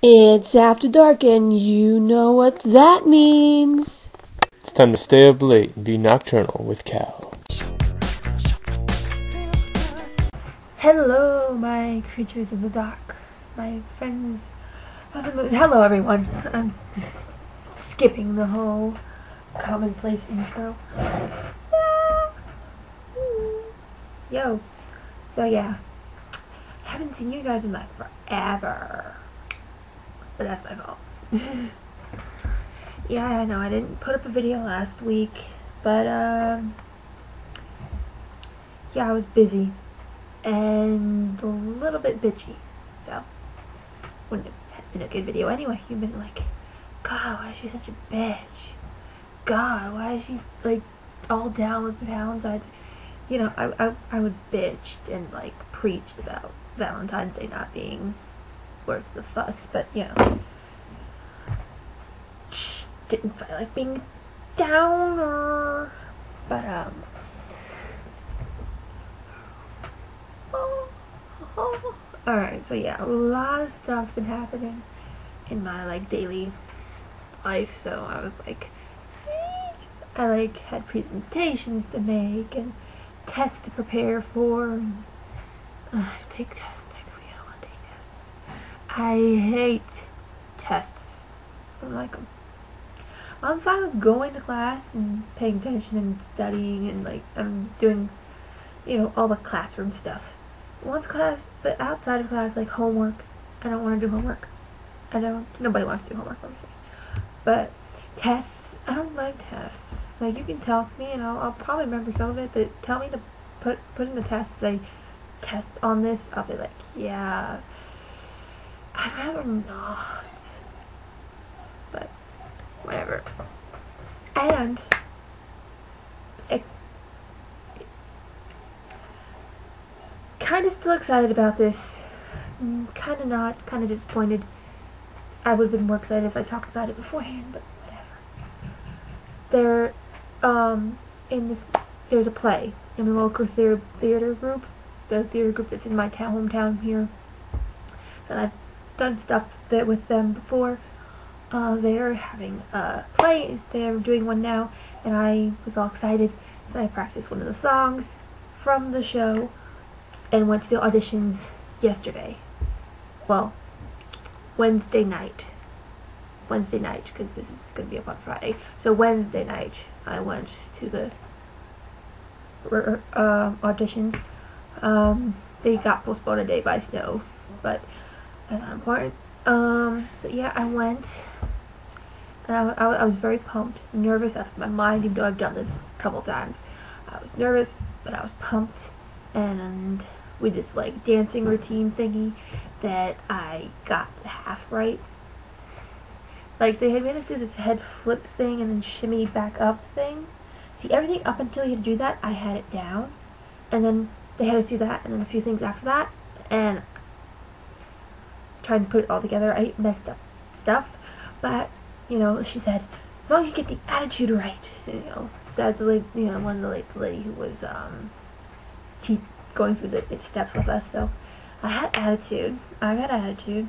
It's after dark and you know what that means. It's time to stay up late and be nocturnal with Cal. Hello, my creatures of the dark, my friends of the moon. Hello, everyone. I'm skipping the whole commonplace intro. Yo. So yeah, haven't seen you guys in like forever, but that's my fault. Yeah, I know I didn't put up a video last week, but yeah, I was busy and a little bit bitchy, so wouldn't have been a good video anyway. You've been like, God, why is she such a bitch? God, why is she like all down with Valentine's? You know, I would bitched and like preached about Valentine's Day not being worth the fuss, but you know, didn't feel like being downer, but alright, so yeah, a lot of stuff's been happening in my like daily life, so I was like, I like had presentations to make and tests to prepare for, and take tests, I don't want to take tests. I hate tests. I don't like them. I'm fine with going to class and paying attention and studying and like I'm doing, you know, all the classroom stuff. Once class, but outside of class, like homework, I don't want to do homework. Nobody wants to do homework, obviously. But tests, I don't like tests. Like, you can tell me and I'll probably remember some of it, but tell me to put in the test, say, test on this, I'll be like, yeah, I'd rather not. But, whatever. And, kind of still excited about this, kind of not, kind of disappointed. I would have been more excited if I talked about it beforehand, but whatever. There's a play in the local theater group, the theater group that's in my hometown here, and I've done stuff with them before. They're having a play, they're doing one now, and I was all excited, and I practiced one of the songs from the show, and went to the auditions yesterday. Well, Wednesday night, because this is going to be up on Friday. So Wednesday night, I went to the auditions. They got postponed a day by snow, but that's not important. So yeah, I went, and I was very pumped, nervous out of my mind, even though I've done this a couple times. I was nervous, but I was pumped, and with this like dancing routine thingy that I got half right. Like, they had made us do this head flip thing and then shimmy back up thing. See, everything up until you had to do that, I had it down. And then they had us do that, and then a few things after that. And trying to put it all together, I messed up stuff. But, you know, she said, as long as you get the attitude right. You know, that's the lady, you know, one of the lady who was going through the steps with us. So I had attitude. I got attitude.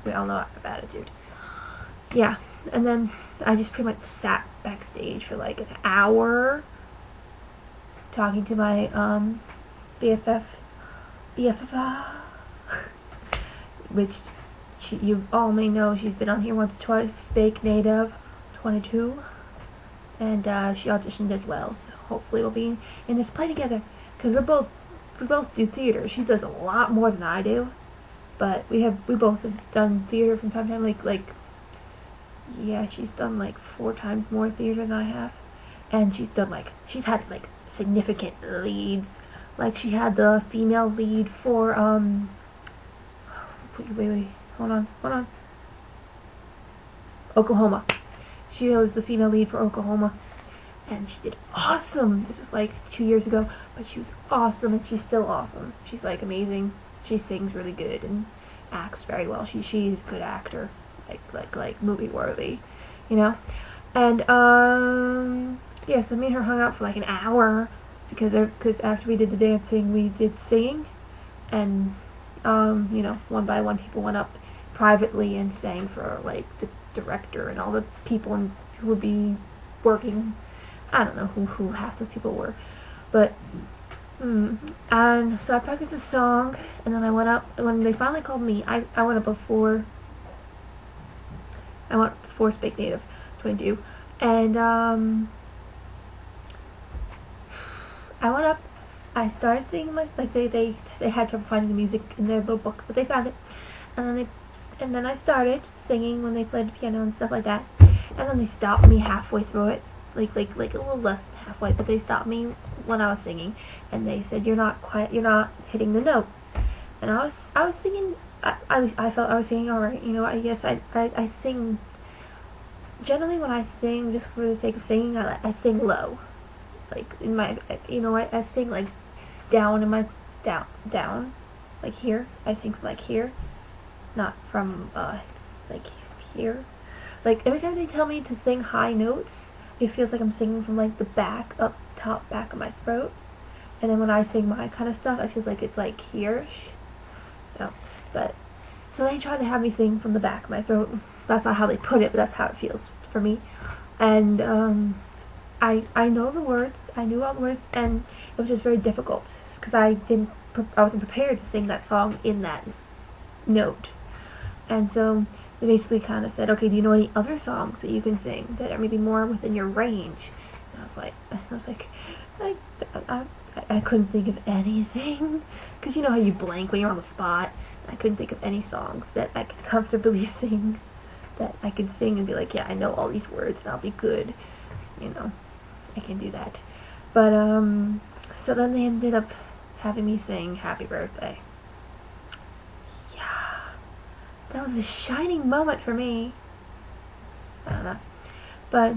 We all know I have attitude. Yeah, and then I just pretty much sat backstage for like an hour talking to my BFF, which you all may know. She's been on here once or twice. Fake Native 22, and she auditioned as well. So hopefully we'll be in this play together, because we both do theater. She does a lot more than I do, but we both have done theater from time to time. Like. Yeah, she's done like 4 times more theater than I have, and she's had like significant leads. Like, she had the female lead for wait, hold on, Oklahoma. She was the female lead for Oklahoma, and she did awesome. This was like 2 years ago, but she was awesome, and she's still awesome. She's like amazing. She sings really good and acts very well. She's a good actor. Like movie worthy, you know. And yeah, so me and her hung out for like an hour, because after we did the dancing, we did singing, and you know, one by one people went up privately and sang for like the director and all the people who would be working. I don't know who half those people were, but and so I practiced a song, and then I went up. When they finally called me, I went up before. I went before Speak Native 22, and I went up. I started singing like they had trouble finding the music in their little book, but they found it, and then I started singing when they played the piano and stuff like that, and then they stopped me halfway through it, like a little less than halfway, but they stopped me when I was singing, and they said you're not hitting the note, and I was singing. I felt I was singing alright. You know, I guess I sing. Generally, when I sing, just for the sake of singing, I sing low. Like in my, I sing like down in my down, like here. I sing from like here, not from like here. Like every time they tell me to sing high notes, it feels like I'm singing from like the back up top back of my throat. And then when I sing my kind of stuff, I feel like it's like here-ish. So they try to have me sing from the back of my throat. That's not how they put it, but that's how it feels for me. And I know the words. I knew all the words, and it was just very difficult because I wasn't prepared to sing that song in that note. And so they basically kind of said, okay, do you know any other songs that you can sing that are maybe more within your range? And I was like, I couldn't think of anything, because you know how you blank when you're on the spot. I couldn't think of any songs that I could comfortably sing, that I could sing and be like, yeah, I know all these words and I'll be good. You know, I can do that. But so then they ended up having me sing Happy Birthday. Yeah, that was a shining moment for me. I don't know. But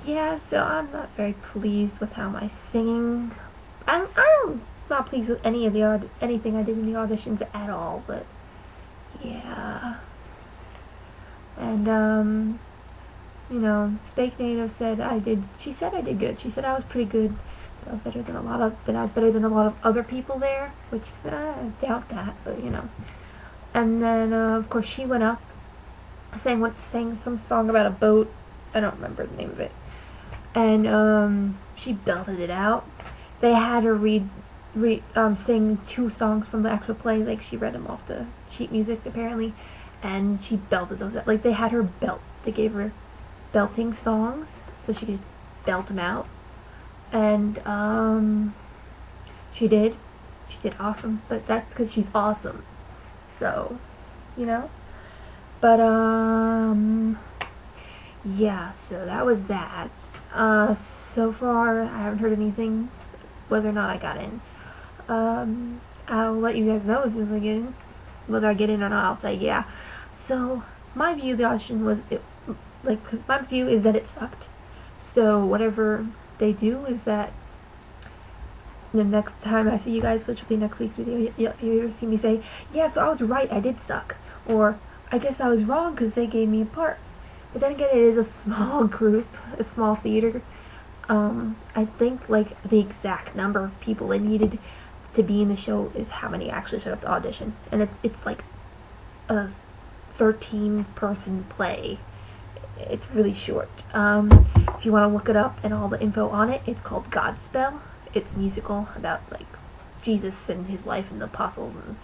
yeah, so I'm not very pleased with how my singing. I'm not pleased with anything I did in the auditions at all. But yeah, and you know, Speak Native said I did. She said I did good. She said I was pretty good. That I was better than a lot of other people there, which I doubt that, but you know. And then of course she went up, sang some song about a boat. I don't remember the name of it. And she belted it out. They had her sing 2 songs from the actual play. Like she read them off the sheet music apparently, and she belted those out. Like they had her belt. They gave her belting songs so she could belt them out, and she did awesome. But that's because she's awesome. So, you know. But yeah, so that was that. So far I haven't heard anything whether or not I got in. I'll let you guys know as soon as I get in. Whether I get in or not, I'll say yeah. So my view of the audition was my view is that it sucked. So whatever they do is that the next time I see you guys, which will be next week's video, you'll see me say, yeah, so I was right, I did suck. Or, I guess I was wrong because they gave me a part. But then again, it is a small group, a small theater. I think like the exact number of people they needed to be in the show is how many actually showed up to audition. And it's like a 13-person play. It's really short. If you want to look it up and all the info on it, it's called Godspell. It's a musical about like Jesus and his life and the apostles and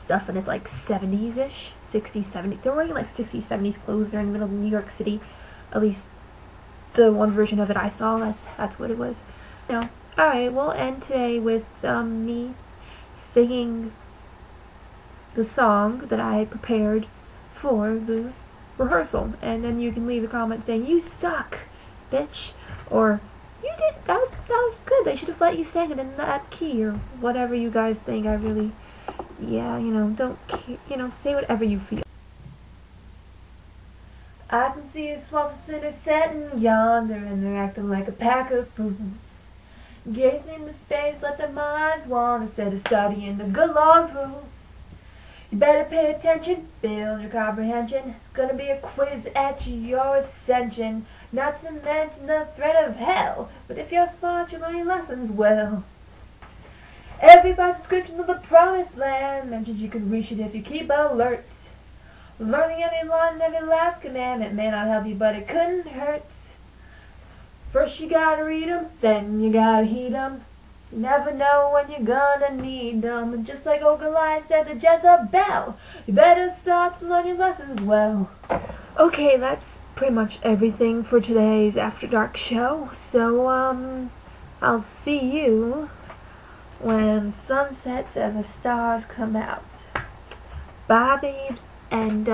stuff, and it's like 70s-ish, 60s, 70s. They're wearing like 60s, 70s clothes. They're in the middle of New York City. At least the one version of it I saw, that's what it was. Now, alright, we'll end today with me singing the song that I prepared for the rehearsal, and then you can leave a comment saying, you suck, bitch, or you did, that was good, they should have let you sing it in that key, or whatever you guys think. I really, yeah, you know, don't, you know, say whatever you feel. I can see a small sinner sitting yonder, and they're acting like a pack of fools. Gazing into space, let their minds wander, instead of studying the good law's rules. You better pay attention, build your comprehension. It's gonna be a quiz at your ascension. Not to mention the threat of hell. But if you're smart, you'll learn your lessons well. Everybody's description of the promised land mentions you can reach it if you keep alert. Learning every line, every last command. It may not help you, but it couldn't hurt. First you gotta read 'em, then you gotta heed 'em. You never know when you're gonna need 'em. And just like old Goliath said to Jezebel, you better start to learn your lessons well. Okay, that's pretty much everything for today's After Dark show. So, I'll see you when sun sets and the stars come out. Bye, babes, and,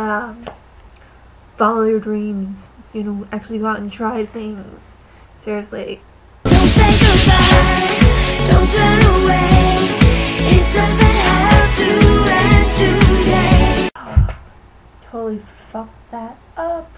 follow your dreams. You know, actually go out and try things. Seriously. Don't say goodbye, don't turn away. It doesn't have to end today. Totally fucked that up.